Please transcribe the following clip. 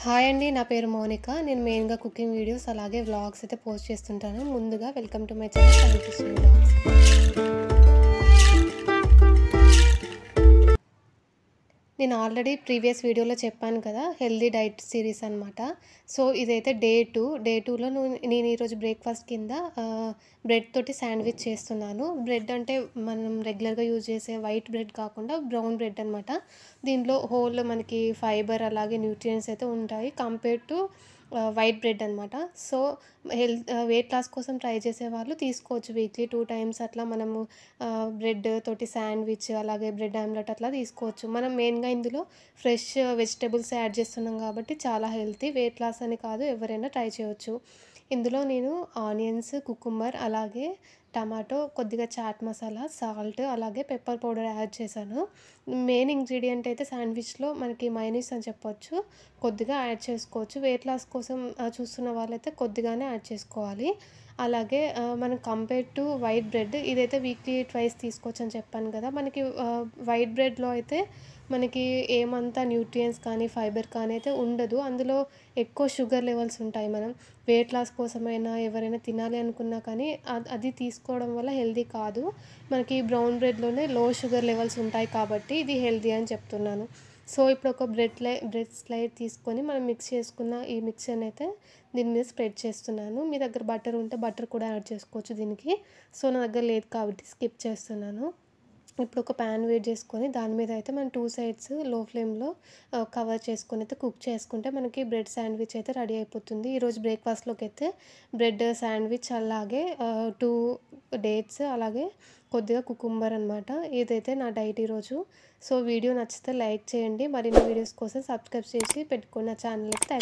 Hi అండి. నా పేరు మౌనిక. నేను మెయిన్‌గా కుకింగ్ వీడియోస్ అలాగే వ్లాగ్స్ అయితే పోస్ట్ చేస్తుంటాను. ముందుగా వెల్కమ్ టు మై ఛానల్ కనిపిస్తుంది వ్లాగ్స్. నేను ఆల్రెడీ ప్రీవియస్ వీడియోలో చెప్పాను కదా, హెల్తీ డైట్ సిరీస్ అనమాట. సో ఇదైతే డే 2. డే 2లో నేను ఈరోజు బ్రేక్ఫాస్ట్ కింద బ్రెడ్ తోటి శాండ్విచ్ చేస్తున్నాను. బ్రెడ్ అంటే మనం రెగ్యులర్గా యూజ్ చేసే వైట్ బ్రెడ్ కాకుండా బ్రౌన్ బ్రెడ్ అనమాట. దీంట్లో హోల్ మనకి ఫైబర్ అలాగే న్యూట్రియంట్స్ అయితే ఉంటాయి కంపేర్ టు వైట్ బ్రెడ్ అనమాట. సో వెయిట్ లాస్ కోసం ట్రై చేసేవాళ్ళు తీసుకోవచ్చు. వీక్లీ 2 టైమ్స్ అట్లా మనము బ్రెడ్ తోటి శాండ్విచ్ అలాగే బ్రెడ్ ఆమ్లెట్ అట్లా తీసుకోవచ్చు. మనం మెయిన్గా ఇందులో ఫ్రెష్ వెజిటేబుల్స్ యాడ్ చేస్తున్నాం కాబట్టి చాలా హెల్తీ. వెయిట్ లాస్ అని కాదు, ఎవరైనా ట్రై చేయవచ్చు. ఇందులో నేను ఆనియన్స్, కుకుంబర్ అలాగే టమాటో, కొద్దిగా చాట్ మసాలా, సాల్ట్ అలాగే పెప్పర్ పౌడర్ యాడ్ చేశాను. మెయిన్ ఇంగ్రీడియంట్ అయితే శాండ్విచ్లో మనకి మయోనీస్ అని చెప్పొచ్చు. కొద్దిగా యాడ్ చేసుకోవచ్చు. వెయిట్ లాస్ కోసం చూస్తున్న వాళ్ళైతే కొద్దిగానే యాడ్ చేసుకోవాలి. అలాగే మనం కంపేర్ టు వైట్ బ్రెడ్ ఇదైతే వీక్లీ ట్వైస్ తీసుకోవచ్చు అని చెప్పాను కదా. మనకి వైట్ బ్రెడ్లో అయితే మనకి ఏమంతా న్యూట్రియంట్స్ కానీ ఫైబర్ కానీ అయితే ఉండదు. అందులో ఎక్కువ షుగర్ లెవెల్స్ ఉంటాయి. మనం వెయిట్ లాస్ కోసమైనా ఎవరైనా తినాలి అనుకున్నా కానీ అది తీసుకోవడం వల్ల హెల్తీ కాదు. మనకి బ్రౌన్ బ్రెడ్లోనే లో షుగర్ లెవెల్స్ ఉంటాయి కాబట్టి ఇది హెల్తీ అని చెప్తున్నాను. సో ఇప్పుడు ఒక బ్రెడ్ స్లైడ్ తీసుకొని మనం మిక్స్ చేసుకున్న ఈ మిక్చర్ని అయితే దీని మీద స్ప్రెడ్ చేస్తున్నాను. మీ దగ్గర బటర్ ఉంటే బటర్ కూడా యాడ్ చేసుకోవచ్చు దీనికి. సో నా దగ్గర లేదు కాబట్టి స్కిప్ చేస్తున్నాను. ఇప్పుడు ఒక ప్యాన్ వేడి చేసుకొని దాని మీద అయితే మనం 2 సైడ్స్ లో ఫ్లేమ్లో కవర్ చేసుకొని అయితే కుక్ చేసుకుంటే మనకి బ్రెడ్ శాండ్విచ్ అయితే రెడీ అయిపోతుంది. ఈరోజు బ్రేక్ఫాస్ట్లోకి అయితే బ్రెడ్ శాండ్విచ్ అలాగే 2 డేట్స్ అలాగే కొద్దిగా కుకుంబర్ అనమాట. ఇదైతే నా డైట్ ఈరోజు. సో వీడియో నచ్చితే లైక్ చేయండి. మరిన్ని వీడియోస్ కోసం సబ్స్క్రైబ్ చేసి పెట్టుకున్న ఛానల్ అయితే